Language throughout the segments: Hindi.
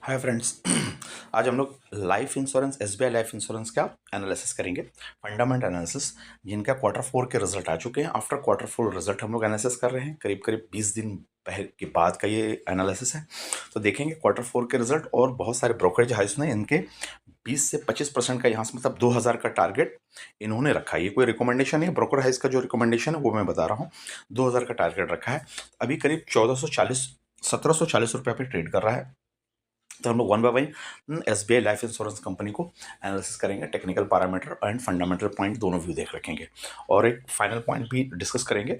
Hi friends. आज हम लोग life insurance SBI life insurance का एनालिसिस करेंगे, फंडामेंट एनालिसिस, जिनका क्वार्टर 4 के रिजल्ट आ चुके हैं। आफ्टर क्वार्टर 4 रिजल्ट हम लोग एनालिसिस कर रहे हैं, करीब करीब 20 दिन पहले के बाद का ये एनालिसिस है। तो देखेंगे क्वार्टर 4 के रिजल्ट, और बहुत सारे ब्रोकरेज हाउस ने इनके 20 से 25% का यहाँ से मतलब 2000 का टारगेट इन्होंने रखा है। ये कोई रिकमेंडेशन है, ब्रोकर हाउस का जो रिकमेंडेशन है वो मैं बता रहा हूँ। 2000 का टारगेट रखा है। अभी करीब 1740 रुपये पे ट्रेड कर रहा है। तो हम लोग one by one SBI life insurance company को एनालिसिस करेंगे, technical parameter and fundamental point दोनों व्यू देख रखेंगे, और एक फाइनल पॉइंट भी डिस्कस करेंगे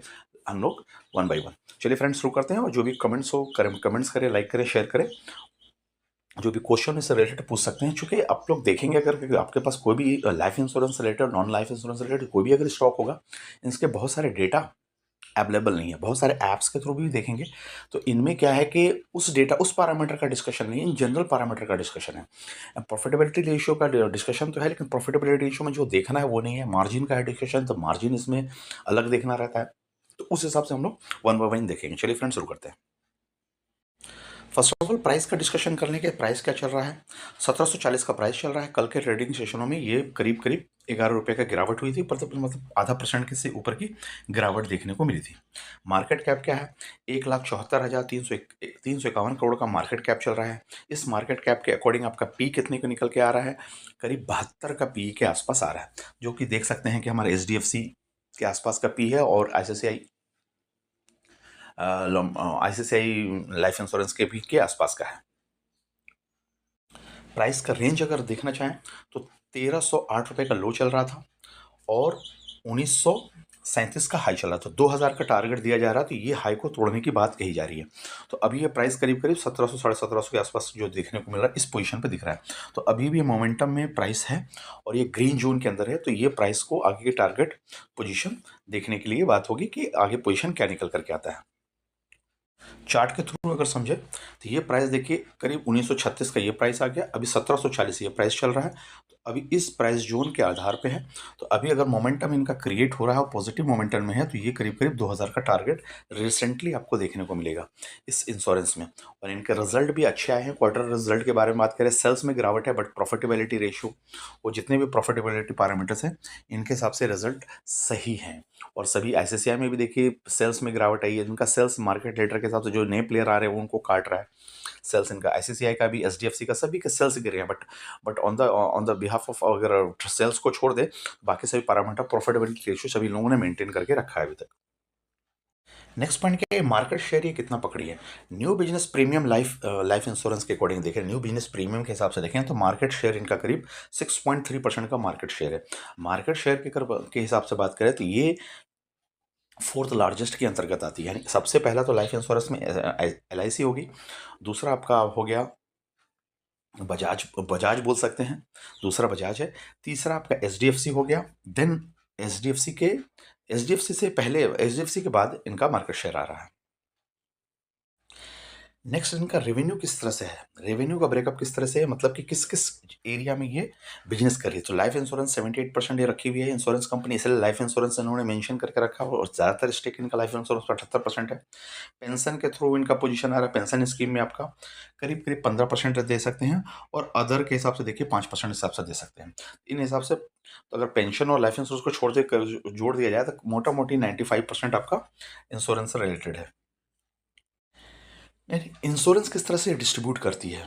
हम लोग वन बाय वन। चलिए फ्रेंड्स, शुरू करते हैं। और जो भी कमेंट्स हो कमेंट्स करें, लाइक करें, शेयर करें। जो भी क्वेश्चन इससे रिलेटेड पूछ सकते हैं, चूंकि आप लोग देखेंगे अगर आपके पास कोई भी life insurance related, non life insurance related कोई भी अगर स्टॉक होगा, इसके बहुत सारे डेटा अवेलेबल नहीं है, बहुत सारे ऐप्स के थ्रू भी देखेंगे। तो इनमें क्या है कि उस डेटा, उस पैरामीटर का डिस्कशन नहीं है, इन जनरल पैरामीटर का डिस्कशन है। प्रॉफिटेबिलिटी रेशियो का डिस्कशन तो है, लेकिन प्रॉफिटेबिलिटी रेशियो में जो देखना है वो नहीं है। मार्जिन का है डिस्कशन, तो मार्जिन इसमें अलग देखना रहता है। तो उस हिसाब से हम लोग वन बाय वन देखेंगे। चलिए फ्रेंड्स, शुरू करते हैं। फर्स्ट ऑफ ऑल प्राइस का डिस्कशन करने के, प्राइस क्या चल रहा है। 1740 का प्राइस चल रहा है। कल के ट्रेडिंग सेशनों में ये करीब करीब 11 रुपये का गिरावट हुई थी, मतलब आधा % के से ऊपर की गिरावट देखने को मिली थी। मार्केट कैप क्या है, 1,74,351 करोड़ का मार्केट कैप चल रहा है। इस मार्केट कैप के अकॉर्डिंग आपका पी कितने को निकल के आ रहा है, करीब 72 का पी के आसपास आ रहा है, जो कि देख सकते हैं कि हमारे HDFC के आसपास का पी है, और आईसीआईसीआई लाइफ इंश्योरेंस के भी के आसपास का है। प्राइस का रेंज अगर देखना चाहें तो 1308 रुपये का लो चल रहा था, और 1937 का हाई चल रहा था। 2000 का टारगेट दिया जा रहा था, तो ये हाई को तोड़ने की बात कही जा रही है। तो अभी ये प्राइस करीब करीब 1700 1750 के आसपास जो देखने को मिल रहा है, इस पोजीशन पे दिख रहा है। तो अभी भी मोमेंटम में प्राइस है, और ये ग्रीन जोन के अंदर है। तो ये प्राइस को आगे की टारगेट पोजीशन देखने के लिए बात होगी कि आगे पोजीशन क्या निकल करके आता है। चार्ट के थ्रू अगर समझे तो ये प्राइस देखिए, करीब 1936 का ये प्राइस आ गया, अभी 1740 ये प्राइस चल रहा है। तो अभी इस प्राइस जोन के आधार पे है। तो अभी अगर मोमेंटम इनका क्रिएट हो रहा है और पॉजिटिव मोमेंटम में है, तो ये करीब करीब 2000 का टारगेट रिसेंटली आपको देखने को मिलेगा इस इंश्योरेंस में। और इनके रिजल्ट भी अच्छे आए हैं। क्वार्टर रिजल्ट के बारे में बात करें, सेल्स में गिरावट है, बट प्रॉफिटेबिलिटी रेशियो और जितने भी प्रॉफिटेबिलिटी पैरामीटर्स हैं, इनके हिसाब से रिजल्ट सही हैं। और सभी आईसीआईसीआई में भी देखिए सेल्स में गिरावट आई है। इनका सेल्स मार्केट लीडर के हिसाब से जो नए प्लेयर आ रहे हैं वो उनको काट रहा है सेल्स। इनका आईसीआईसीआई का भी, एचडीएफसी का, सभी के सेल्स गिर रहे हैं। But on the behalf of, अगर सेल्स को छोड़ दे, बाकी सभी पैरामीटर प्रॉफिटेबिलिटी रेशियो सभी लोगों ने मेंटेन करके रखा है अभी तक। नेक्स्ट पॉइंट क्या है, मार्केट शेयर ये कितना पकड़ी है। New business premium life insurance के अकॉर्डिंग देखें, न्यू बिजनेस प्रीमियम के हिसाब से देखें, तो मार्केट शेयर इनका करीब 6.3% का मार्केट शेयर है। मार्केट शेयर के हिसाब से बात करें तो ये फोर्थ लार्जेस्ट के अंतर्गत आती है। यानी सबसे पहला तो लाइफ इंश्योरेंस में LIC होगी, दूसरा आपका हो गया बजाज, बजाज बोल सकते हैं, दूसरा बजाज है, तीसरा आपका HDFC हो गया। देन HDFC के बाद इनका मार्केट शेयर आ रहा है। नेक्स्ट इनका रेवेन्यू किस तरह से है, रेवेन्यू का ब्रेकअप किस तरह से है, मतलब कि किस किस एरिया में ये बिजनेस कर रही है। तो लाइफ इंश्योरेंस 78% ये रखी हुई है इंश्योरेंस कंपनी, इसलिए लाइफ इंश्योरेंस इन्होंने मेंशन करके रखा है, और ज़्यादातर स्टेक इनका लाइफ इंश्योरेंस 78% है। पेंशन के थ्रू इनका पोजीशन आ रहा है, पेंशन स्कीम में आपका करीब करीब 15% दे सकते हैं, और अदर के हिसाब से देखिए 5% हिसाब से दे सकते हैं। इन हिसाब से तो अगर पेंशन और लाइफ इंश्योरेंस को जोड़ दिया जाए, तो मोटा मोटी 95% आपका इंश्योरेंस से रिलेटेड है। इंश्योरेंस किस तरह से डिस्ट्रीब्यूट करती है,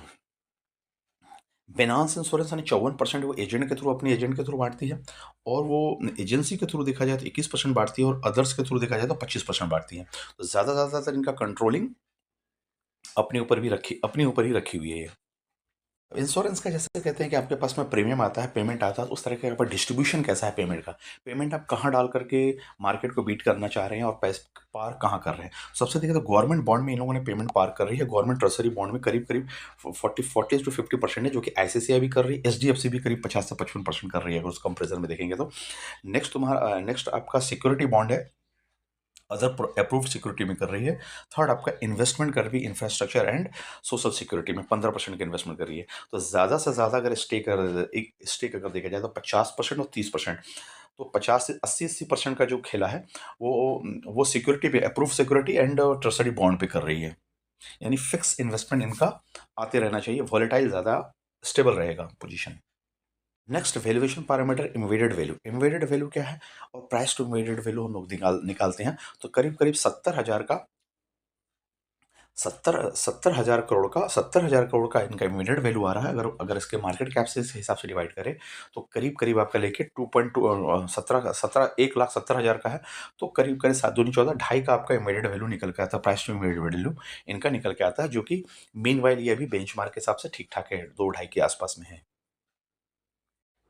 फाइनेंस इंश्योरेंस यानी 54% वो एजेंट के थ्रू, अपनी एजेंट के थ्रू बांटती है, और वो एजेंसी के थ्रू देखा जाए तो 21% बांटती है, और अदर्स के थ्रू देखा जाए तो 25% बांटती है। तो ज़्यादातर इनका कंट्रोलिंग अपने ऊपर ही रखी हुई है ये। इंश्योरेंस का जैसे कहते हैं कि आपके पास में प्रीमियम आता है, पेमेंट आता है, उस तरह के यहाँ पर डिस्ट्रीब्यूशन कैसा है पेमेंट का। पेमेंट आप कहाँ डाल करके मार्केट को बीट करना चाह रहे हैं, और पैसे पार कहाँ कर रहे हैं। सबसे देखिए तो गवर्नमेंट बॉन्ड में इन लोगों ने पेमेंट पार कर रही है। गवर्नमेंट ट्रेजरी बॉन्ड में करीब करीब 40 to 50% है, जो कि आईसीआईसीआई भी कर रही है, एचडीएफसी भी करीब 50 से 55% कर रही है, अगर उस कंपेरिजन में देखेंगे तो। नेक्स्ट आपका सिक्योरिटी बॉन्ड है, अदर अप्रूव्ड सिक्योरिटी में कर रही है। थर्ड आपका इन्वेस्टमेंट कर रही है, इंफ्रास्ट्रक्चर एंड सोशल सिक्योरिटी में 15% की इन्वेस्टमेंट कर रही है। तो ज़्यादा से ज़्यादा अगर स्टेक अगर देखा जाए तो 50% और 30%। तो 50 से 80% का जो खेला है, वो सिक्योरिटी पे, approve security and trusted bond पे कर रही है। यानी फिक्स इन्वेस्टमेंट इनका आते रहना चाहिए, वॉलेटाइल ज़्यादा स्टेबल रहेगा position. Next valuation parameter embedded value. Embedded value क्या है और प्राइस टू इम्वेडेड वैल्यू हम लोग निकालते हैं। तो करीब करीब 70,000 करोड़ का इनका इमीडिएट वैल्यू आ रहा है। अगर अगर इसके मार्केट कैप से इस हिसाब से डिवाइड करें तो करीब करीब आपका लेके 2.2 17 1,70,000 का है। तो करीब करीब 7 दूनी 14 ढाई का आपका इमीडिएट वैल्यू निकल के आता है, प्राइस टू इमीडिएट वैल्यू इनका निकल के आता है, जो कि मीनवाइल ये अभी बेंचमार्क के हिसाब से ठीक ठाक है, 2 ढाई के आसपास में है।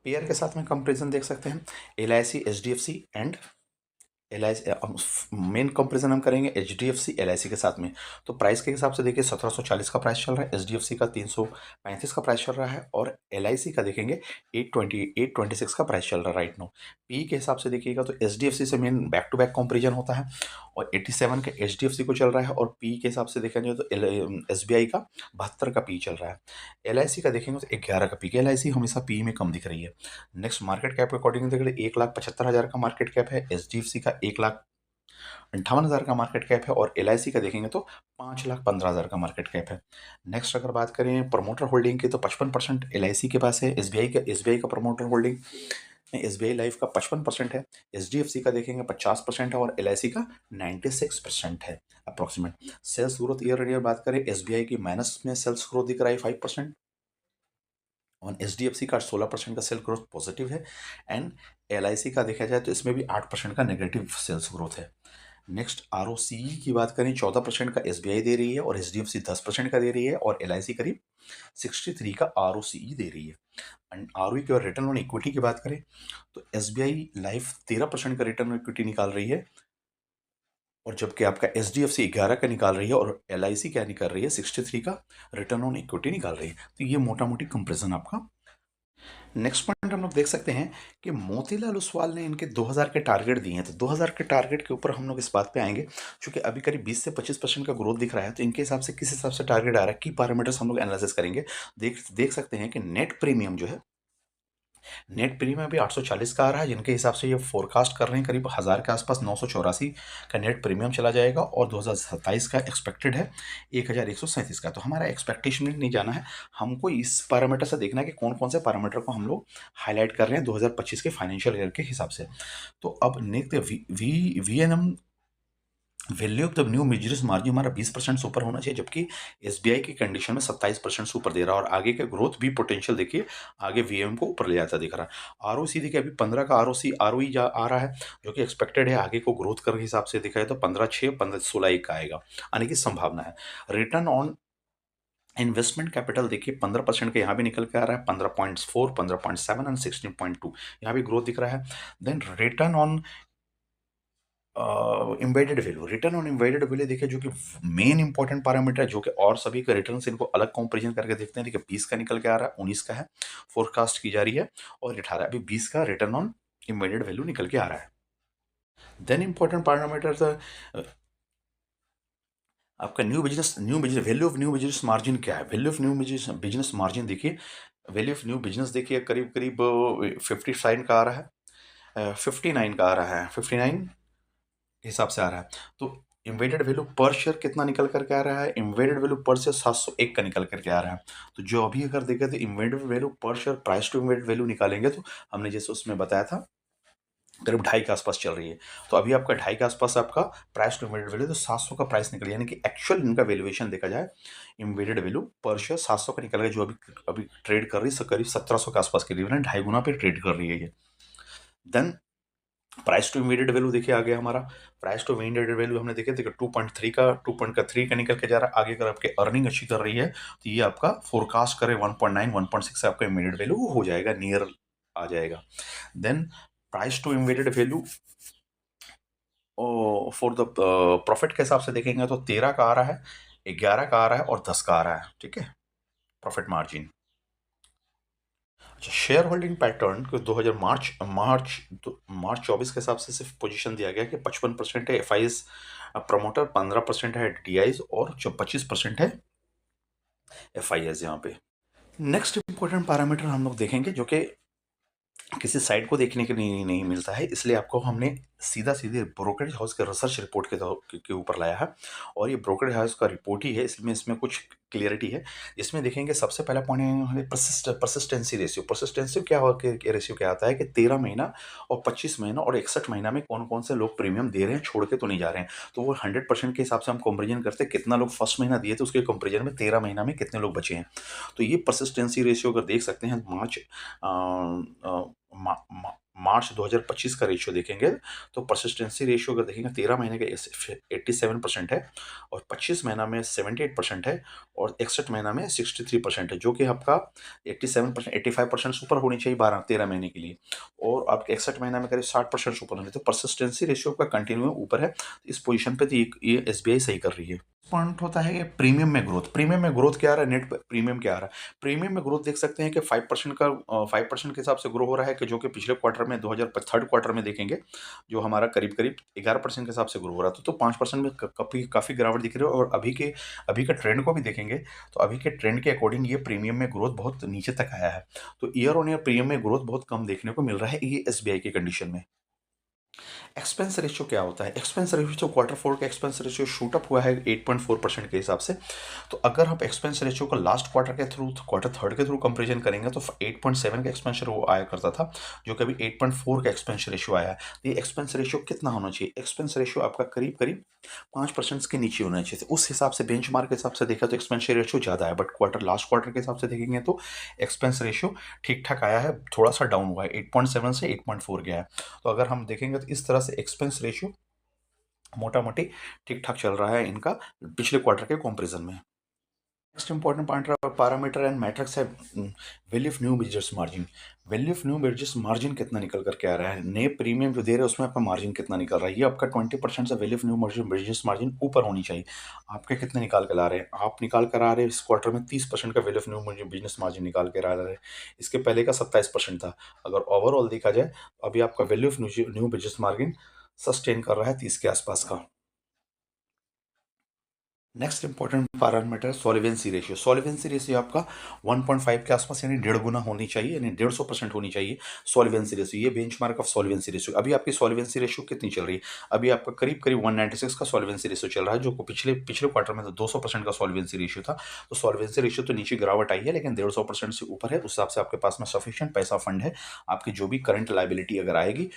पेयर के साथ में कंपेरिजन देख सकते हैं, LIC HDFC and LIC। Main comparison हम करेंगे HDFC LIC के साथ में। तो प्राइस के हिसाब से देखिए 1740 का प्राइस चल रहा है, HDFC का 335 का प्राइस चल रहा है और LIC का देखेंगे 826 का प्राइस चल रहा है राइट नो। पी के हिसाब से देखिएगा तो HDFC से main back to back comparison होता है और 87 का HDFC को चल रहा है, और पी के हिसाब से देखेंगे तो SBI का 72 का पी चल रहा है। LIC का देखेंगे तो 11 का पी, LIC हमेशा पी में कम दिख रही है। नेक्स्ट मार्केट कैप के अकॉर्डिंग देखें 1,75,000 का मार्केट कैप है, HDFC का 1,58,000 का मार्केट कैप है और LIC का देखेंगे तो 5,15,000 का मार्केट कैप है। नेक्स्ट अगर बात करें प्रमोटर होल्डिंग की तो 55% LIC के पास है, SBI का प्रमोटर होल्डिंग SBI लाइफ का 55% है, HDFC का देखेंगे 50% है और LIC का 96% है approximate. Sales growth year year बात करें SBI की माइनस में सेल्स ग्रोथ दिख रहा है 5% और HDFC का 16% का सेल ग्रोथ पॉजिटिव है एंड LIC का देखा जाए तो इसमें भी 8% का नेगेटिव सेल्स ग्रोथ है। नेक्स्ट ROCE की बात करें 14% का SBI दे रही है और HDFC 10% का दे रही है और LIC करीब 63 का ROCE दे रही है। एंड ROE की और रिटर्न ऑन इक्विटी की बात करें तो SBI लाइफ 13% का रिटर्न ऑन इक्विटी निकाल रही है और जबकि आपका HDFC 11 का निकाल रही है और LIC क्या निकाल रही है 63 का रिटर्न ऑन इक्विटी निकाल रही है। तो ये मोटा मोटी कंपेरिजन आपका। नेक्स्ट पॉइंट हम लोग देख सकते हैं कि मोतीलाल ओसवाल ने इनके 2000 के टारगेट दिए हैं। तो 2000 के टारगेट के ऊपर हम लोग इस बात पे आएंगे, क्योंकि अभी करीब 20 से 25% का ग्रोथ दिख रहा है। तो इनके हिसाब से किस हिसाब से टारगेट आ रहा है, की पैरामीटर्स हम लोग एनालिसिस करेंगे। देख सकते हैं कि नेट प्रीमियम जो है, नेट प्रीमियम भी 840 का आ रहा है, जिनके हिसाब से ये फोरकास्ट कर रहे हैं करीब 1000 के आसपास 984 का नेट प्रीमियम चला जाएगा और 2027 का एक्सपेक्टेड है 1137 का। तो हमारा एक्सपेक्टेशन नहीं जाना है, हमको इस पैरामीटर से देखना है कि कौन कौन से पैरामीटर को हम लोग हाईलाइट कर रहे हैं 2025 के फाइनेंशियल ईयर के हिसाब से। तो अब next VNM value of the new business margin हमारा 20% सुपर होना चाहिए, जबकि SBI की कंडीशन में 27% सुपर दे रहा है और आगे का ग्रोथ भी पोटेंशियल देखिए आगे VM को ऊपर ले जाता दिख रहा है। ROC देखिए अभी 15 का ROE आ रहा है, जो कि एक्सपेक्टेड है आगे को ग्रोथ कर हिसाब से देखा है तो 15.6 15 16 का आएगा आने की संभावना है। रिटर्न ऑन इन्वेस्टमेंट कैपिटल देखिए 15% का यहाँ भी निकल के आ रहा है, 15.4 15.7 एंड 16.2 यहाँ भी ग्रोथ दिख रहा है। Then return on embedded value, return on embedded value देखिए जो कि मेन इंपॉर्टेंट पैरामीटर है, जो कि और सभी के रिटर्न से इनको अलग कंपैरिजन करके देखते हैं। देखिए 20 का निकल के आ रहा है, 19 का है, फोरकास्ट की जा रही है और 18 अभी 20 का रिटर्न ऑन एम्बेडेड वैल्यू निकल के आ रहा है। देन इंपॉर्टेंट पैरामीटर आपका new business value of new business margin क्या है। Value of new business margin देखिए, वैल्यू ऑफ न्यू बिजनेस देखिए करीब करीब 59 का आ रहा है, 59 का आ रहा है, 59 हिसाब से आ रहा है। तो इन्वेटेड वैल्यू पर शेयर कितना निकल करके आ रहा है, इन्वेटेड वैल्यू पर शेयर 701 का निकल करके आ रहा है। तो जो अभी अगर देखें तो इन्वेटेड वैल्यू पर share price to embedded value निकालेंगे तो हमने जैसे उसमें बताया था करीब 2.5 के आसपास चल रही है। तो अभी आपका 2.5 के आसपास आपका प्राइस टू इन्वेटेड वैल्यू, तो 700 का प्राइस निकल, यानी कि एक्चुअल इनका वैल्यूएशन देखा जाए इन्वेटेड वैल्यू पर शेयर 700 का निकल गया, जो अभी अभी ट्रेड कर रही है करीब 1700 के आसपास के लिए, 2.5 गुना पे ट्रेड कर रही है ये। Then price to immediate value देखिए आ गया हमारा, प्राइस टू इमीडिएट वैल्यू हमने देखे 2.3 का निकल के जा रहा है। आगे अगर आपके अर्निंग अच्छी कर रही है तो ये आपका फोरकास्ट करे 1.9 1.6 से आपका इमीडिएट वैल्यू हो जाएगा, नियर आ जाएगा। Then price to immediate value for the profit के हिसाब से देखेंगे तो 13 का आ रहा है, 11 का आ रहा है और 10 का आ रहा है, ठीक है, प्रॉफिट मार्जिन। अच्छा, शेयर होल्डिंग पैटर्न को 2000 मार्च 24 के हिसाब से सिर्फ पोजीशन दिया गया कि 55% है FIs प्रमोटर, 15% है DIs और जो 25% है FIs यहाँ पे। नेक्स्ट इंपॉर्टेंट पैरामीटर हम लोग देखेंगे जो कि किसी साइट को देखने के लिए नहीं मिलता है, इसलिए आपको हमने सीधा-सीधे ब्रोकरेज हाउस के रिसर्च रिपोर्ट के ऊपर लाया है और ये ब्रोकरेज हाउस का रिपोर्ट ही है, इसमें इसमें कुछ क्लैरिटी है। इसमें देखेंगे सबसे पहला पॉइंट है हमारे परसिस्टेंसी रेशियो। परसिस्टेंसी क्या हो के रेशियो क्या आता है कि 13 महीना और 25 महीना और 61 महीना में कौन-कौन से लोग प्रीमियम दे रहे हैं, छोड़ के तो नहीं जा रहे हैं। तो वो 100% के हिसाब से हम कंपैरिज़न करते हैं, कितना लोग फर्स्ट महीना दिए थे, उसके कंपैरिज़न में 13 महीना में कितने लोग बचे हैं। तो ये परसिस्टेंसी रेशियो अगर देख सकते हैं मा मा मार्च 2025 का रेशियो देखेंगे, तो परसिस्टेंसी रेशियो अगर देखेंगे 13 महीने का 87% है और 25 महीना में 78% है और 61 महीना में 63% है, जो कि आपका 87% 85% से ऊपर होनी चाहिए 12-13 महीने के लिए और आपके 61 महीना में करीब 60% से ऊपर होनी चाहिए। तो परसिस्टेंसी रेशियो आपका कंटिन्यू ऊपर है। इस पोज़ीशन पे तो ये एसबीआई सही कर रही है। पॉइंट होता है कि प्रीमियम में ग्रोथ। प्रीमियम में ग्रोथ क्या आ रहा है, नेट प्रीमियम क्या आ रहा है। प्रीमियम में ग्रोथ देख सकते हैं कि 5% का 5% के हिसाब से ग्रो हो रहा है, कि जो कि पिछले क्वार्टर में 2000 थर्ड क्वार्टर में देखेंगे, जो हमारा करीब-करीब 11% के हिसाब से ग्रो हो रहा था। तो 5% में क काफ़ी काफ़ी गिरावट दिख रही है और अभी के ट्रेंड को भी देखेंगे, तो अभी के ट्रेंड के अकॉर्डिंग ये प्रीमियम में ग्रोथ बहुत नीचे तक आया है। तो ईयर ऑन ईयर प्रीमियम में ग्रोथ बहुत कम देखने को मिल रहा है, ये एसबीआई की कंडीशन में। एक्सपेंस रेशियो क्या होता है? एक्सपेंस रेशियो तो क्वार्टर फोर का एक्सपेंस रेशियो शूट अप हुआ है 8.4% के हिसाब से। तो अगर हम एक्सपेंस रेशियो को लास्ट क्वार्टर के थ्रू क्वार्टर थर्ड के थ्रू कंपेरिजन करेंगे, तो 8.7 का एक्सपेंस रेशियो आया करता था, जो कि अभी 8.4 का एक्सपेंस रेशियो आया है। तो ये एक्सपेंस रेशियो कितना होना चाहिए? एक्सपेंस रेशियो आपका करीब करीब 5% के नीचे होना चाहिए। तो उस हिसाब से बेंचमार्क के हिसाब से देखा तो एक्सपेंस रेशियो ज़्यादा है, बट लास्ट क्वार्टर के हिसाब से देखेंगे तो एक्सपेंस रेशियो ठीक ठाक आया है, थोड़ा सा डाउन हुआ है, 8.7 से 8.4 गया है। तो अगर हम देखेंगे तो इस तरह से एक्सपेंस रेशियो मोटा-मोटी ठीक-ठाक चल रहा है इनका पिछले क्वार्टर के कंपैरिजन में। Next important point parameter and metrics है value of new business margin. Value of new business margin कितना निकल कर के आ रहा है, नए प्रीमियम जो दे रहे हैं उसमें आपका मार्जिन कितना निकल रहा है। ये आपका 20% से value of new margin business margin ऊपर होनी चाहिए। आपके कितने निकाल कर ला रहे हैं, आप निकाल कर आ रहे हैं इस क्वार्टर में 30% का value of new business margin निकाल कर आ रहे हैं। इसके पहले का 27% था। अगर ओवरऑल देखा जाए, अभी आपका value of new business margin sustain कर रहा है 30 के आसपास का। Next important parameter solvency ratio. Solvency ratio आपका 1.5 के आसपास यानी 1.5 गुना होनी चाहिए, यानी 150% होनी चाहिए सॉल्वेंसी रेशियो। ये बेंचमार्क ऑफ सॉल्वेंसी रेशियो। अभी आपकी सॉल्वेंसी रेशियो कितनी चल रही है? अभी आपका करीब करीब 196 का सॉल्वेंसी रेशियो चल रहा है, जो पिछले पिछले क्वार्टर में तो 200% का सॉल्वेंसी रेशियो था। तो सॉल्वेंसी रेशियो तो नीचे गिरावट आई है, लेकिन 150% से ऊपर है। उस हिसाब से आपके पास में सफिशिएंट पैसा फंड है। आपकी जो भी करंट लाइबिलिटी अगर आएगी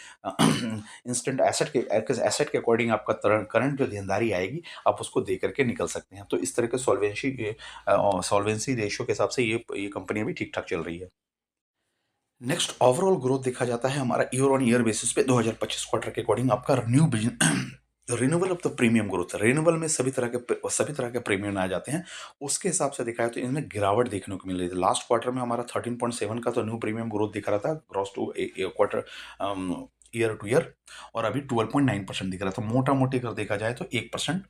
इंस्टेंट एसेट के अकॉर्डिंग आपका करंट जो देनदारी आएगी, आप उसको दे करके निकल सकते हैं। तो इस तरह के सॉल्वेंसी रेशियो के हिसाब से ये कंपनी अभी ठीक ठाक चल रही है। नेक्स्ट ओवरऑल ग्रोथ देखा जाता है हमारा ईयर ऑन ईयर बेसिस पे 2025 क्वार्टर के अकॉर्डिंग आपका new business renewal of the premium growth. Renewal में सभी तरह के प्रीमियम आ जाते हैं। उसके हिसाब से देखा है तो इनमें गिरावट देखने को मिल रही थी। लास्ट क्वार्टर में हमारा 13.7 का तो न्यू प्रीमियम ग्रोथ दिख रहा था gross to quarter year to year, और अभी 12.9% दिख रहा था। मोटा मोटी अगर देखा जाए तो 1%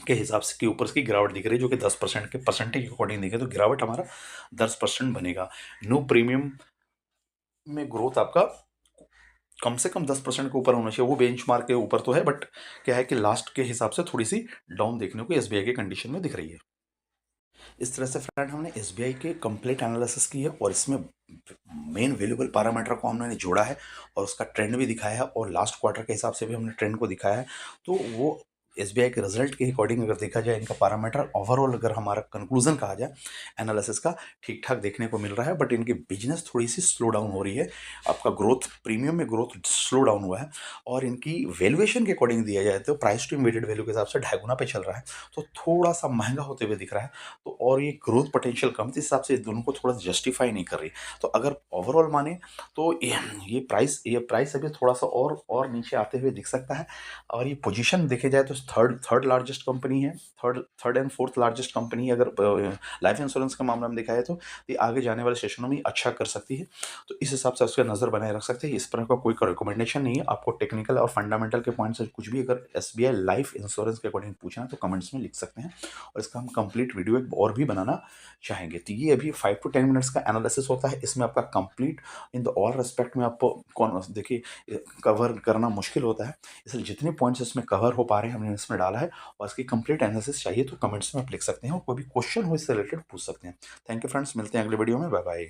के हिसाब से के ऊपर इसकी गिरावट दिख रही है, जो कि 10% के परसेंटेज के अकॉर्डिंग देखें तो गिरावट हमारा 10% बनेगा। न्यू प्रीमियम में ग्रोथ आपका कम से कम 10% के ऊपर होना चाहिए। वो बेंचमार्क के ऊपर तो है, बट क्या है कि लास्ट के हिसाब से थोड़ी सी डाउन देखने को एसबीआई के कंडीशन में दिख रही है। इस तरह से फ्रेंड हमने एसबीआई के कंप्लीट एनालिसिस की है और इसमें मेन वैल्यूएबल पैरामीटर को हमने जोड़ा है और उसका ट्रेंड भी दिखाया है और लास्ट क्वार्टर के हिसाब से भी हमने ट्रेंड को दिखाया है। तो वो एसबीआई के रिजल्ट के अकॉर्डिंग अगर देखा जाए, इनका पैरामीटर ओवरऑल अगर हमारा कंक्लूजन कहा जाए एनालिसिस का, ठीक ठाक देखने को मिल रहा है, बट इनकी बिजनेस थोड़ी सी स्लो डाउन हो रही है। आपका ग्रोथ प्रीमियम में ग्रोथ स्लो डाउन हुआ है और इनकी वैल्यूएशन के अकॉर्डिंग दिया जाए तो प्राइस टू इमीडिएट वैल्यू के हिसाब से 2.5 गुना पे चल रहा है, तो थोड़ा सा महंगा होते हुए दिख रहा है। तो और ये ग्रोथ पोटेंशियल कम थी, इस हिसाब से ये दोनों को थोड़ा जस्टिफाई नहीं कर रही। तो अगर ओवरऑल माने तो ये प्राइस अभी थोड़ा सा और नीचे आते हुए दिख सकता है। और ये पोजीशन देखे जाए तो थर्ड थर्ड लार्जेस्ट कंपनी है, third third and fourth largest company अगर लाइफ इंश्योरेंस के मामले में देखा जाए तो ये आगे जाने वाले सेशनों में अच्छा कर सकती है। तो इस हिसाब से उसका नज़र बनाए रख सकते हैं। इस पर का कोई रिकमेंडेशन नहीं है। आपको टेक्निकल और फंडामेंटल के पॉइंट से कुछ भी अगर एसबीआई लाइफ इंश्योरेंस के अकॉर्डिंग पूछना है तो कमेंट्स में लिख सकते हैं और इसका हम कंप्लीट वीडियो एक और भी बनाना चाहेंगे। तो ये अभी 5 to 10 मिनट्स का एनालिसिस होता है। इसमें आपका complete in the all respect में आपको कौन देखिए कवर करना मुश्किल होता है, इसलिए जितने पॉइंट्स इसमें कवर हो पा रहे हैं हमने इसमें डाला है। और इसकी कंप्लीट एनालिसिस चाहिए तो कमेंट्स में आप लिख सकते हैं और कोई भी क्वेश्चन हो इससे रिलेटेड पूछ सकते हैं। थैंक यू फ्रेंड्स, मिलते हैं अगले वीडियो में। Bye bye.